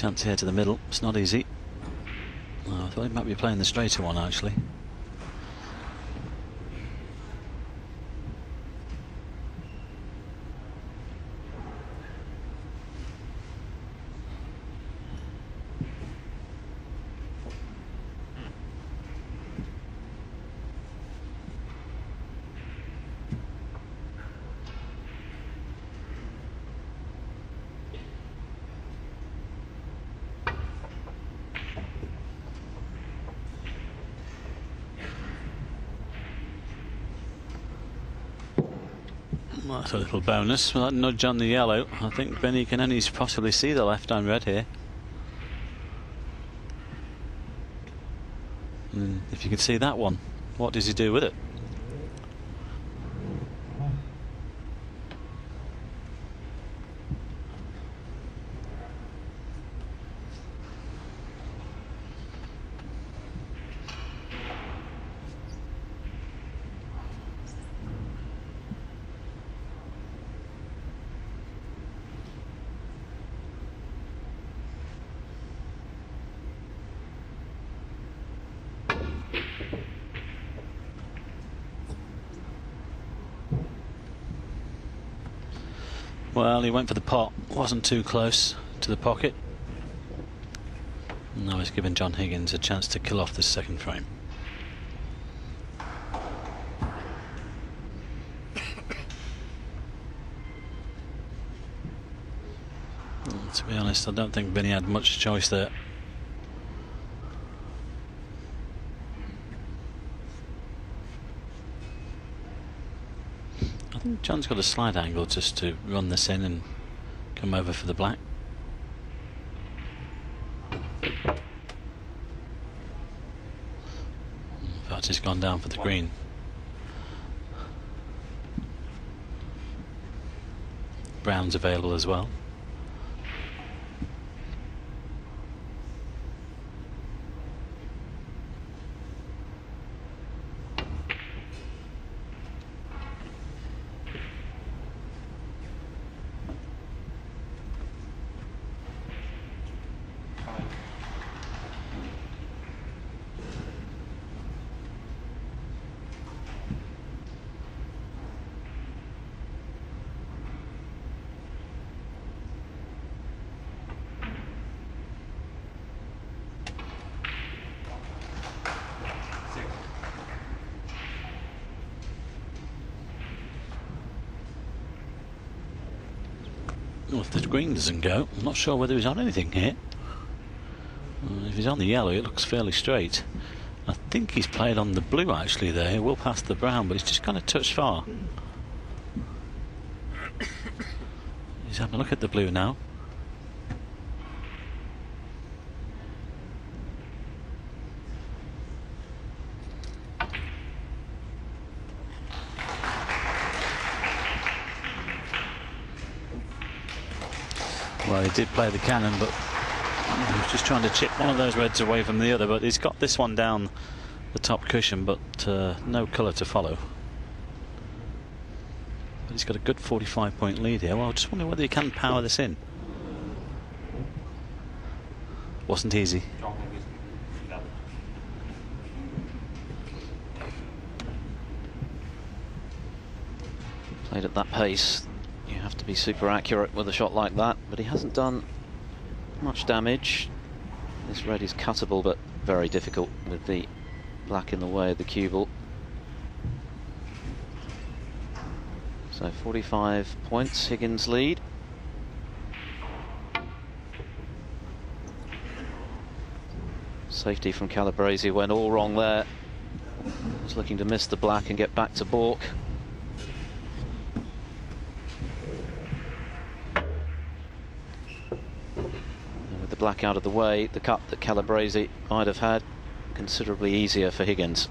Chance here to the middle. It's not easy. I thought he might be playing the straighter one actually. That's a little bonus. Well, that nudge on the yellow. I think Vinnie can only possibly see the left on red here. And if you can see that one, what does he do with it? Well, he went for the pot, wasn't too close to the pocket. Now he's given John Higgins a chance to kill off this second frame. To be honest, I don't think Vinnie had much choice there. I think John's got a slight angle just to run this in and come over for the black. In fact, he's gone down for the green. Brown's available as well. Well, if the green doesn't go, I'm not sure whether he's on anything here. If he's on the yellow, it looks fairly straight. I think he's played on the blue actually there. He will pass the brown, but he's just kind of touched far. He's having a look at the blue now. Well, he did play the cannon, but he was just trying to chip one of those reds away from the other. But he's got this one down the top cushion, but no colour to follow. But he's got a good 45-point lead here. Well, I just wonder whether he can power this in. Wasn't easy. Played at that pace, you have to be super accurate with a shot like that, but he hasn't done much damage. This red is cuttable, but very difficult with the black in the way of the cue ball. So 45 points, Higgins lead. Safety from Calabrese went all wrong there. Was looking to miss the black and get back to balk. Black out of the way, the cut that Calabrese might have had considerably easier for Higgins.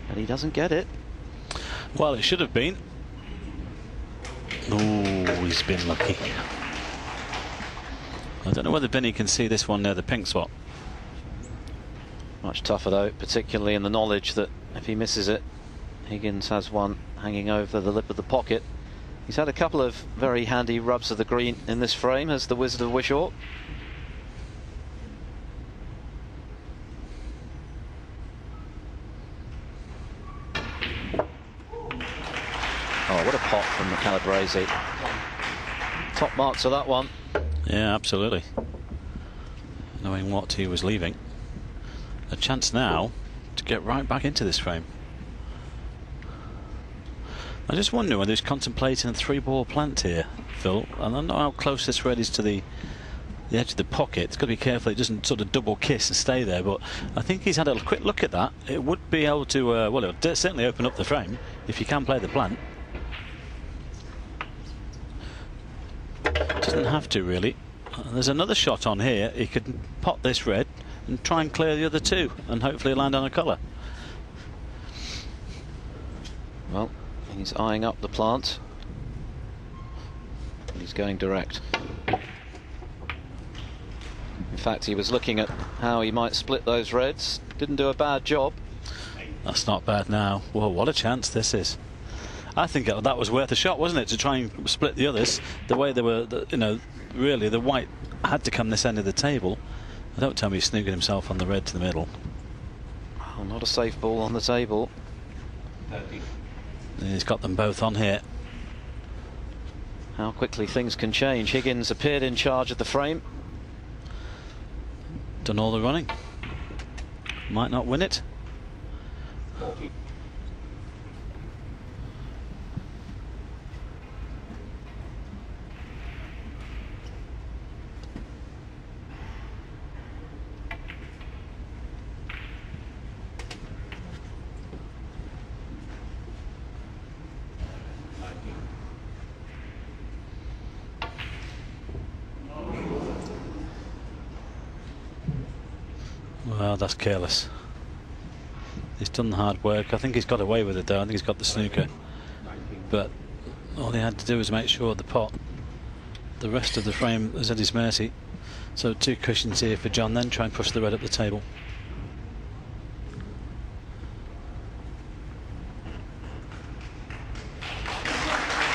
And he doesn't get it. Well, it should have been. Oh, he's been lucky. I don't know whether Vinnie can see this one near the pink spot. Much tougher though, particularly in the knowledge that if he misses it, Higgins has one hanging over the lip of the pocket. He's had a couple of very handy rubs of the green in this frame as the Wizard of Wishaw. Oh, what a pot from the Calabrese. Top marks of that one. Yeah, absolutely. Knowing what he was leaving. A chance now to get right back into this frame. I just wonder whether he's contemplating a 3-ball plant here, Phil. I don't know how close this red is to the edge of the pocket. It's got to be careful it doesn't sort of double kiss and stay there, but I think he's had a quick look at that. It would be able to, well, it'll certainly open up the frame if you can play the plant. Doesn't have to, really. There's another shot on here. He could pot this red and try and clear the other two and hopefully land on a colour. Well, he's eyeing up the plant. He's going direct. In fact, he was looking at how he might split those reds. Didn't do a bad job. That's not bad now. Whoa, what a chance this is. I think that was worth a shot, wasn't it, to try and split the others the way they were. You know, really, the white had to come this end of the table. Don't tell me he's snooging himself on the red to the middle. Oh, not a safe ball on the table. He's got them both on here. How quickly things can change. Higgins appeared in charge of the frame. Done all the running. Might not win it. Well, that's careless. He's done the hard work. I think he's got away with it, though. I think he's got the snooker. But all he had to do was make sure the pot, the rest of the frame was at his mercy. So 2 cushions here for John, then try and push the red up the table.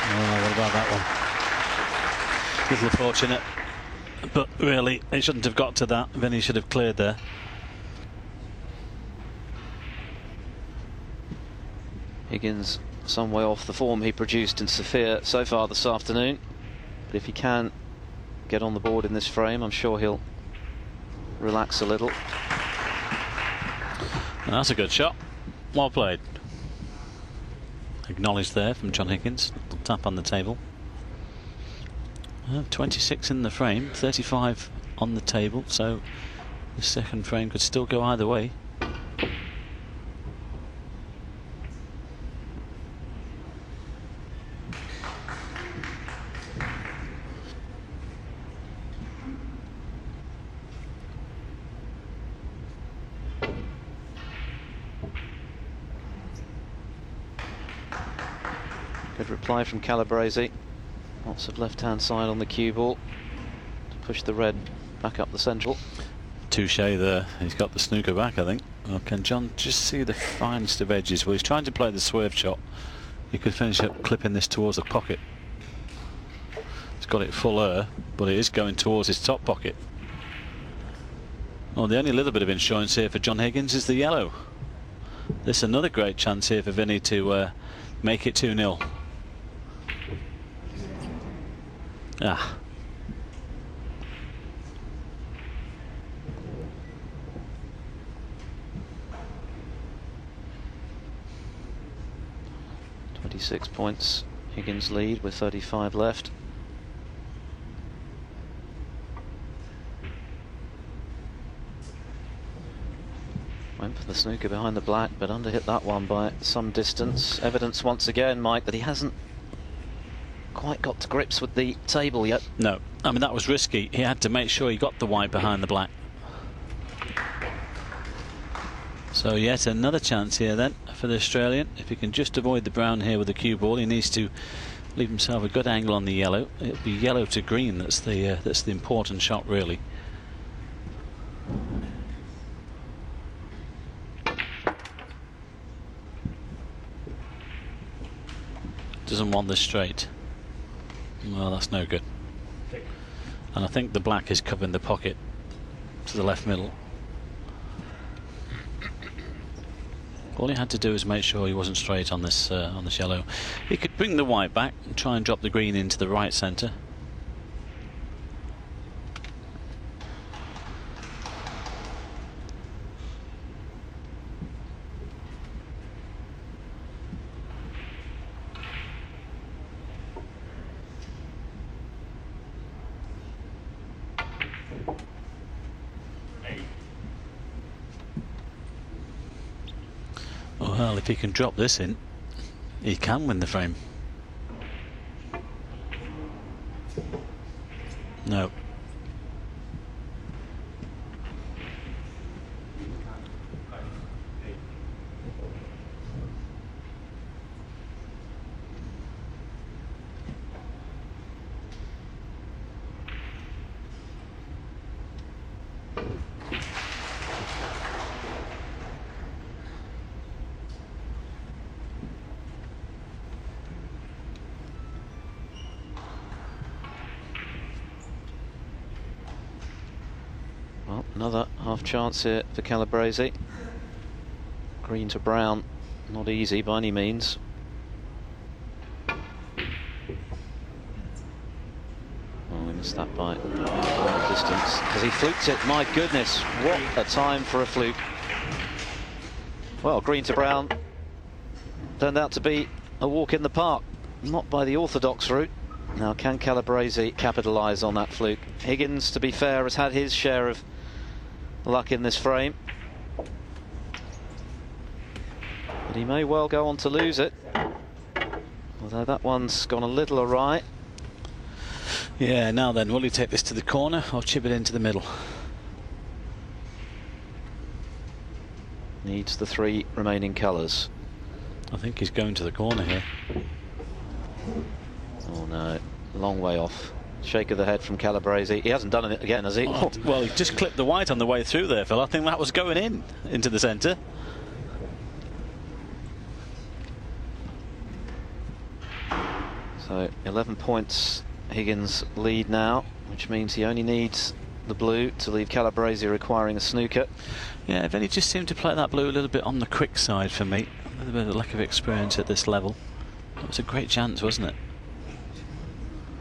Oh, what about that one? Little fortunate. But really, it shouldn't have got to that. Vinnie should have cleared there. Higgins some way off the form he produced in Sofia so far this afternoon, but if he can get on the board in this frame, I'm sure he'll relax a little. And that's a good shot. Well played. Acknowledged there from John Higgins. Little tap on the table. 26 in the frame, 35 on the table, so the second frame could still go either way. Good reply from Calabrese. Lots of left-hand side on the cue ball to push the red back up the central. Touche there. He's got the snooker back, I think. Well, can John just see the finest of edges? Well, he's trying to play the swerve shot. He could finish up clipping this towards the pocket. He's got it full air, but it is going towards his top pocket. Well, the only little bit of insurance here for John Higgins is the yellow. This is another great chance here for Vinnie to make it 2-0. Ah. .26 points Higgins lead with 35 left. Went for the snooker behind the black, but underhit that one by some distance. Evidence once again, Mike, that he hasn't quite got to grips with the table yet. No, I mean, that was risky. He had to make sure he got the white behind the black. So yet another chance here then for the Australian. If he can just avoid the brown here with the cue ball, he needs to leave himself a good angle on the yellow. It'll be yellow to green. That's the important shot, really. Doesn't want this straight. Well, that's no good. And I think the black is covering the pocket to the left middle. All he had to do was make sure he wasn't straight on this yellow. He could bring the white back and try and drop the green into the right centre. Well, if he can drop this in, he can win the frame. No. Well, another half chance here for Calabrese. Green to brown, not easy by any means. Oh, we missed that by a distance because he fluked it. My goodness, what a time for a fluke. Well, green to brown turned out to be a walk in the park, not by the orthodox route. Now, can Calabrese capitalise on that fluke? Higgins, to be fair, has had his share of luck in this frame, but he may well go on to lose it, although that one's gone a little awry. Yeah, now then, will he take this to the corner or chip it into the middle? Needs the 3 remaining colours. I think he's going to the corner here. Oh no, long way off. Shake of the head from Calabrese. He hasn't done it again, has he? Oh, well, he just clipped the white on the way through there, Phil. I think that was going into the centre. So 11 points Higgins lead now, which means he only needs the blue to leave Calabrese requiring a snooker. Yeah, Vinnie just seemed to play that blue a little bit on the quick side for me. A little bit of lack of experience at this level. That was a great chance, wasn't it?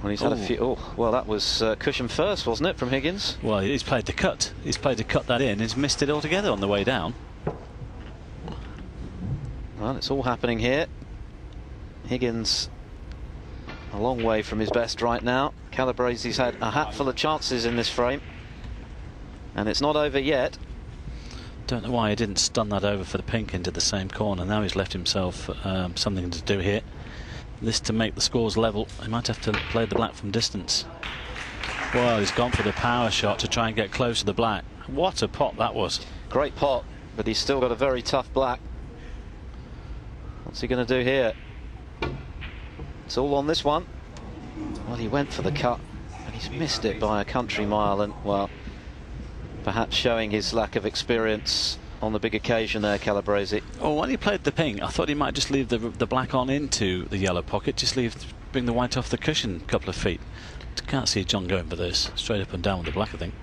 Well, he's had a few. Oh, well, that was cushion first, wasn't it, from Higgins? Well, he's played the cut. He's played to cut that in. He's missed it altogether on the way down. Well, it's all happening here. Higgins a long way from his best right now. Calabrese's had a hatful of chances in this frame, and it's not over yet. Don't know why he didn't stun that over for the pink into the same corner. Now he's left himself something to do here. This to make the scores level. He might have to play the black from distance. Well, he's gone for the power shot to try and get close to the black. What a pot that was. Great pot, but he's still got a very tough black. What's he going to do here? It's all on this one. Well, he went for the cut, and he's missed it by a country mile, and, well, perhaps showing his lack of experience on the big occasion there, Calabrese. Oh, when he played the pink, I thought he might just leave the black on into the yellow pocket, just bring the white off the cushion a couple of feet. Can't see John going for this. Straight up and down with the black, I think.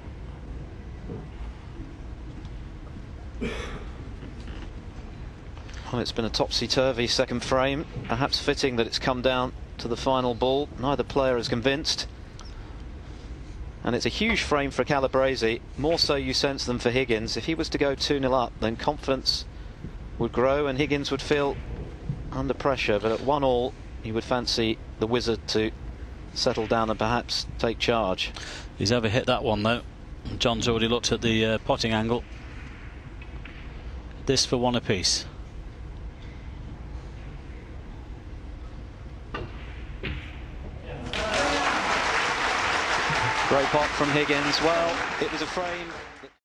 Well, it's been a topsy-turvy second frame. Perhaps fitting that it's come down to the final ball. Neither player is convinced. And it's a huge frame for Calabrese, more so you sense than for Higgins. If he was to go 2-0 up, then confidence would grow and Higgins would feel under pressure. But at 1-1, he would fancy the wizard to settle down and perhaps take charge. He's overhit that one, though. John's already looked at the potting angle. This for 1 apiece. Great pot from Higgins. Well, it was a frame